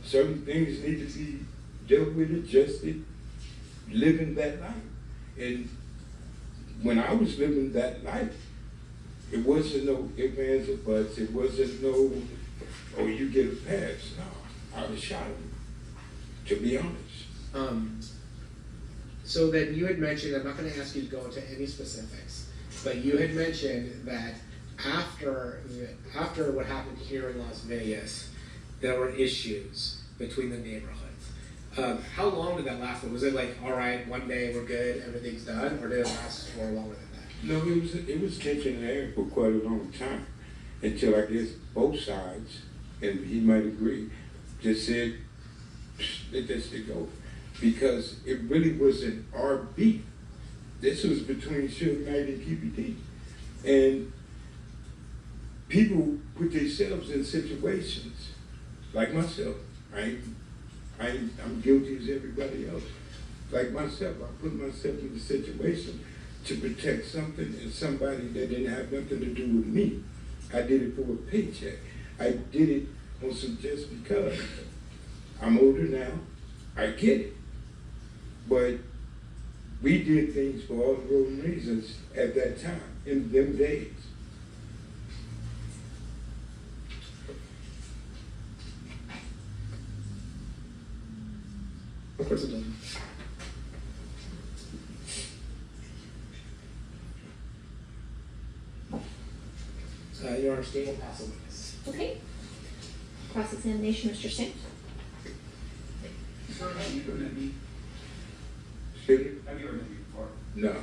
Certain things need to be dealt with, adjusted, living that life. And when I was living that life, it wasn't no ifs, ands, or buts. It wasn't no, oh, you get a pass. No, I was shot him, to be honest. So then you had mentioned, I'm not going to ask you to go into any specifics, but you had mentioned that after what happened here in Las Vegas, there were issues between the neighborhoods. How long did that last? Was it like, all right, one day we're good, everything's done, or did it last for longer than that? No, it was tension there for quite a long time, until I guess both sides, and he might agree, just said, let that shit go. Because it really wasn't our beef. This was between Suge Knight and QBD. And people put themselves in situations, like myself, right? I'm guilty as everybody else. Like myself, I put myself in a situation to protect something and somebody that didn't have nothing to do with me. I did it for a paycheck. I did it on some just because. I'm older now, I get it. But we did things for all the wrong reasons at that time, in them days. Of course it doesn't. Your Honor, state will pass a witness. Okay. Cross-examination, Mr. Singh. Sir, have you ever met me? Excuse me? Have you ever met me before? No.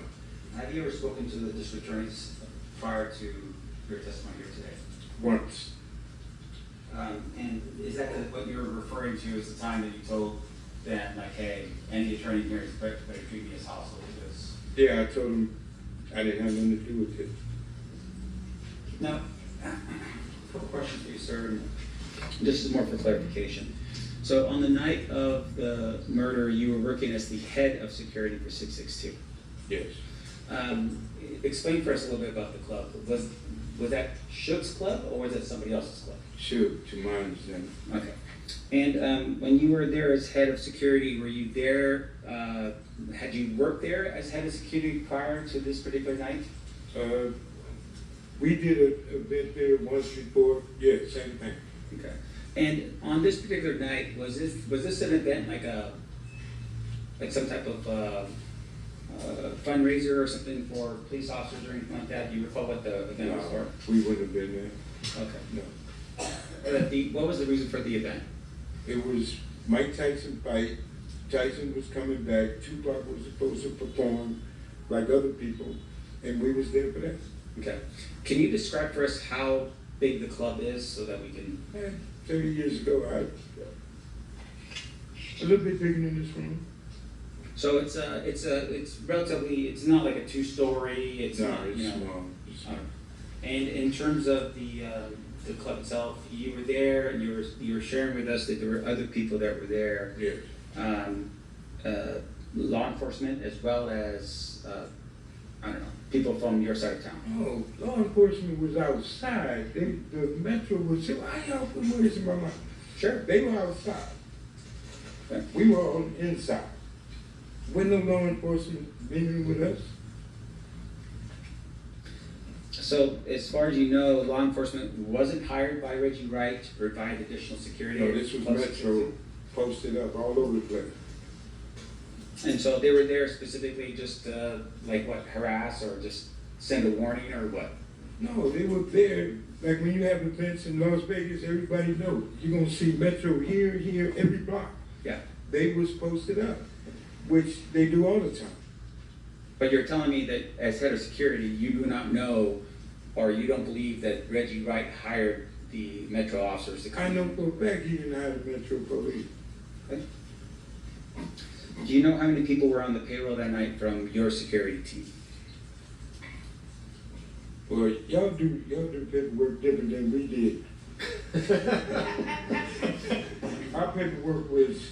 Have you ever spoken to the district attorneys prior to your testimony here today? Once. And is that what you're referring to as the time that you told them, like, hey, any attorney here is better treat me as hostile because... Yeah, I told him I didn't have nothing to do with it. Now, a couple questions for you, sir. This is more for clarification. So on the night of the murder, you were working as the head of security for 662. Yes. Explain for us a little bit about the club. Was that Suge's club or was it somebody else's club? Suge, to my understanding. Okay. And when you were there as head of security, were you there, had you worked there as head of security prior to this particular night? We did a bit there once before. Yeah, same thing. Okay. And on this particular night, was this an event like some type of fundraiser or something for police officers or anything like that? Do you recall what the event was for? We wouldn't have been there. Okay. No. What was the reason for the event? It was Mike Tyson fight. Tyson was coming back. Tupac was supposed to perform like other people, and we was there for that. Okay. Can you describe for us how big the club is so that we can... 30 years ago, a little bit bigger than this room. So it's relatively, it's not like a two-story. It's no, not, it's you know, small. It's small. And in terms of the club itself, you were there and you were sharing with us that there were other people that were there. Yes. Law enforcement as well as I don't know, people from your side of town. Oh, law enforcement was outside. The Metro was saying, why y'all put words in my mouth? Sure. They were outside. Okay. We were on the inside. Wasn't no law enforcement mingling with us. So, as far as you know, law enforcement wasn't hired by Reggie Wright to provide additional security? No, this was Metro posted up all over the place. And so they were there specifically just like what, harass or just send a warning or what? No, they were there. Like when you have events in Las Vegas, everybody knows. You're going to see Metro here, every block. Yeah. They was posted up, which they do all the time. But you're telling me that as head of security, you do not know or you don't believe that Reggie Wright hired the Metro officers to come? I know for a fact he didn't hire the Metro police. Okay. Do you know how many people were on the payroll that night from your security team? Well, y'all do paperwork different than we did. Our paperwork was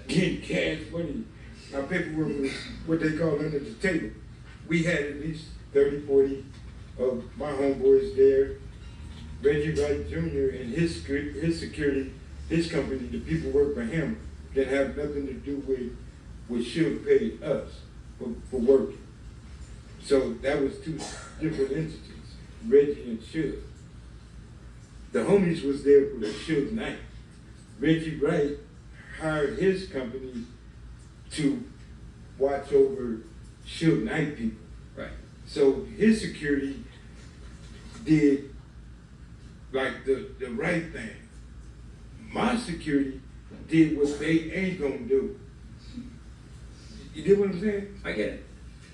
getting cash money. Our paperwork was what they call under the table. We had at least 30, 40 of my homeboys there. Reggie Wright Jr. and his security his company, the people work for him, that have nothing to do with what Suge paid us for working. So that was two different entities, Reggie and Suge. The homies was there for the Suge night. Reggie Wright hired his company to watch over Suge Knight people. Right. So his security did like the right thing. My security did what they ain't gonna do. You get what I'm saying? I get it.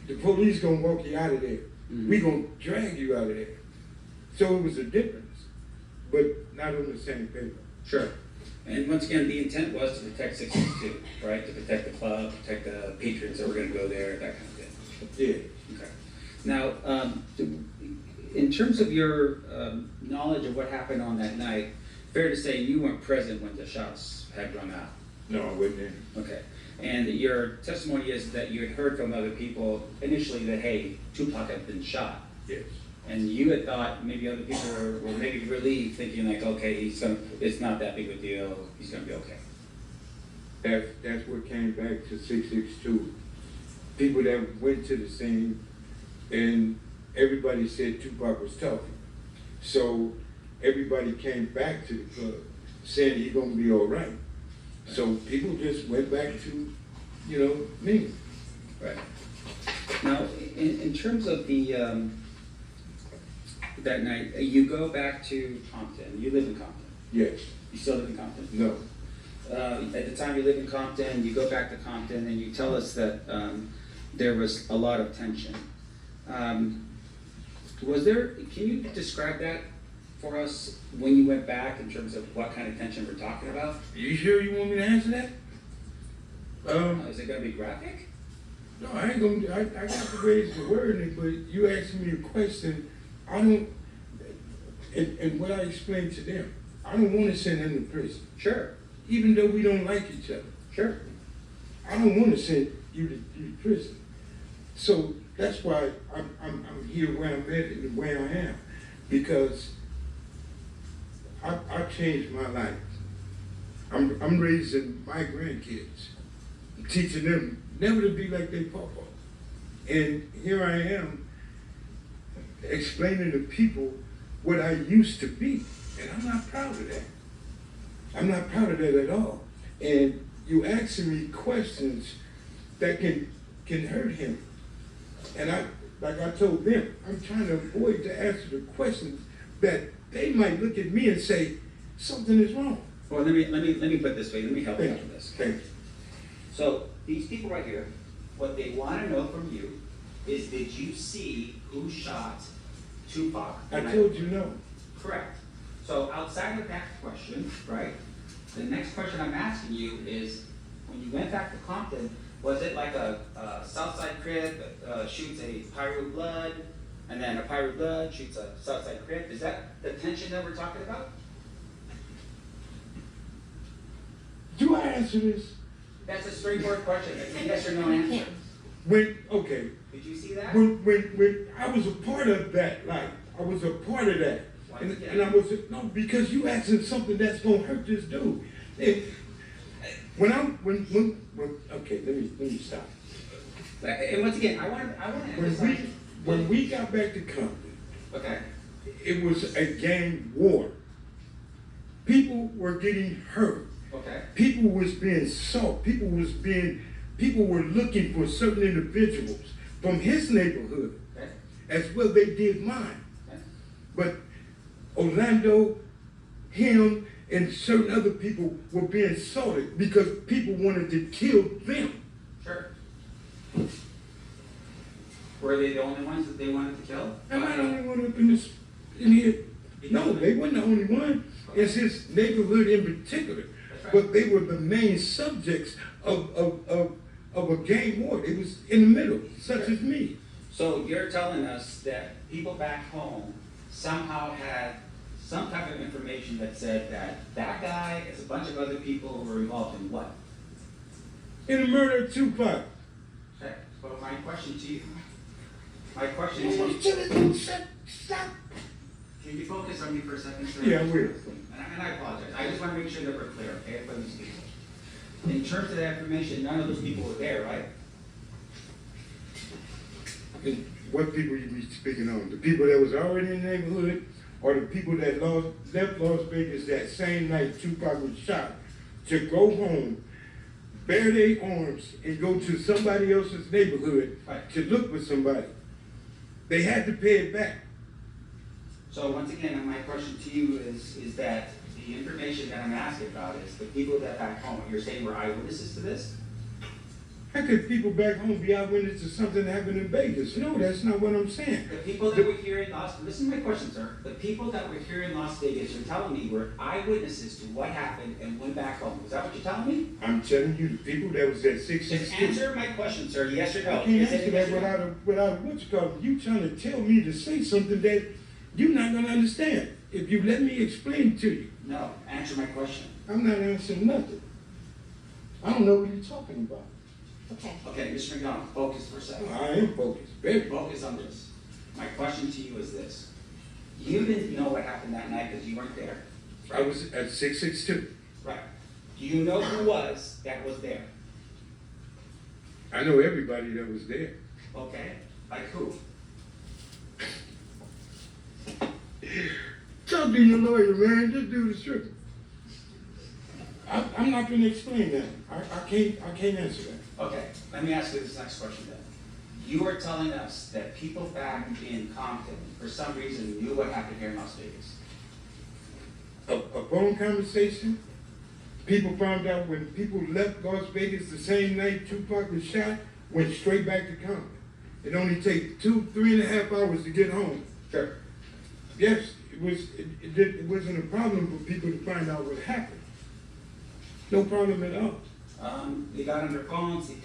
The police gonna walk you out of there. Mhm. We gonna drag you out of there. So it was a difference, but not on the same paper. Sure. And once again, the intent was to protect 662, right? To protect the club, protect the patrons that were going to go there, that kind of thing. Yeah. Okay. Now, in terms of your knowledge of what happened on that night, fair to say you weren't present when the shots had rung out. No, I wasn't there. Okay. And your testimony is that you had heard from other people initially that, hey, Tupac had been shot. Yes. And you had thought maybe other people were maybe relieved, thinking like, okay, it's not that big of a deal, he's gonna be okay. That's what came back to 662. People that went to the scene, and everybody said Tupac was talking. So everybody came back to the club saying he's gonna be all right. So people just went back to, me. Right. Now, in terms of the that night, you go back to Compton. You live in Compton. Yes. You still live in Compton? No. At the time you live in Compton, you go back to Compton, and you tell us that there was a lot of tension. Was there? Can you describe that for us when you went back in terms of what kind of tension we're talking about? You sure you want me to answer that? Is it going to be graphic? No, I ain't gonna. I got to raise the word in it, but you asked me a question. I don't. And what I explained to them, I don't want to send him to prison. Sure. Even though we don't like each other. Sure. I don't want to send you to prison. So that's why I'm here where I'm at and where I am, because I changed my life. I'm raising my grandkids, teaching them never to be like their papa. And here I am explaining to people what I used to be, and I'm not proud of that. I'm not proud of that at all. And you asking me questions that can hurt him. And like I told them, I'm trying to avoid to answer the questions that they might look at me and say, something is wrong. Well, let me put it this way. Let me help you out Thank you. with this. Thank you. So these people right here, what they want to know from you is, did you see who shot Tupac? I told you no. Correct. So outside of that question, right, the next question I'm asking you is, when you went back to Compton, was it like a Southside Crib shoots a Pyro Blood, and then a Pyro Blood shoots a Southside Crib? Is that the tension that we're talking about? Do I answer this? That's a straightforward question. It's a yes or no answer. Okay. Did you see that? When I was a part of that life, I was a part of that. And I was, no, because you asking something that's gonna hurt this dude. Okay, let me stop. And once again, I want to emphasize. When we got back to Compton, Okay. it was a gang war. People were getting hurt. Okay. People was being sought. People were looking for certain individuals from his neighborhood, Okay. as well they did mine. Okay. But Orlando, him, and certain other people were being sought because people wanted to kill them. Sure. Were they the only ones that they wanted to kill? Am I the only one up in here? No, they weren't the only one. It's his neighborhood in particular. That's right. But they were the main subjects of a gang war. It was in the middle, such as me. So you're telling us that people back home somehow had some type of information that said that that guy is a bunch of other people who were involved in what? In the murder of Tupac. Okay. So my question to you. My question to you. Stop. Can you focus on me for a second, sir? Yeah, I will. And I apologize, I just want to make sure that we're clear, okay, for these people. In terms of that information, none of those people were there, right? And what people you be speaking on? The people that was already in the neighborhood, or the people that left Las Vegas that same night Tupac was shot to go home, bare their arms, and go to somebody else's neighborhood Right. to look for somebody? They had to pay it back. So once again, my question to you is that the information that I'm asking about is the people that back home, you're saying were eyewitnesses to this? How could people back home be eyewitnesses to something that happened in Vegas? No, that's not what I'm saying. The people that were here in listen to my question, sir. The people that were here in Las Vegas, you're telling me were eyewitnesses to what happened and went back home. Is that what you're telling me? I'm telling you, the people that was at Just 662. answer my question, sir, yes or no. I can't Is it answer yes that or no? without what you call you trying to tell me to say something that you're not gonna understand. If you let me explain to you, No, answer my question. I'm not answering nothing. I don't know what you're talking about. Okay. Okay, Mr. McDonald, focus for a second. I am focused, very focused. Focus on this. My question to you is this. You didn't know what happened that night because you weren't there. I was at 662. Right. Do you know who was that was there? I know everybody that was there. Okay? Like who? Talk to your lawyer, man. Just do the truth. I'm not gonna explain that. I can't answer that. Okay, let me ask you this next question then. You are telling us that people back in Compton, for some reason, knew what happened here in Las Vegas. A phone conversation. People found out when people left Las Vegas the same night Tupac was shot, went straight back to Compton. It only takes 3.5 hours to get home. Sure. Yes, it wasn't a problem for people to find out what happened. No problem at all. They got on their phones, they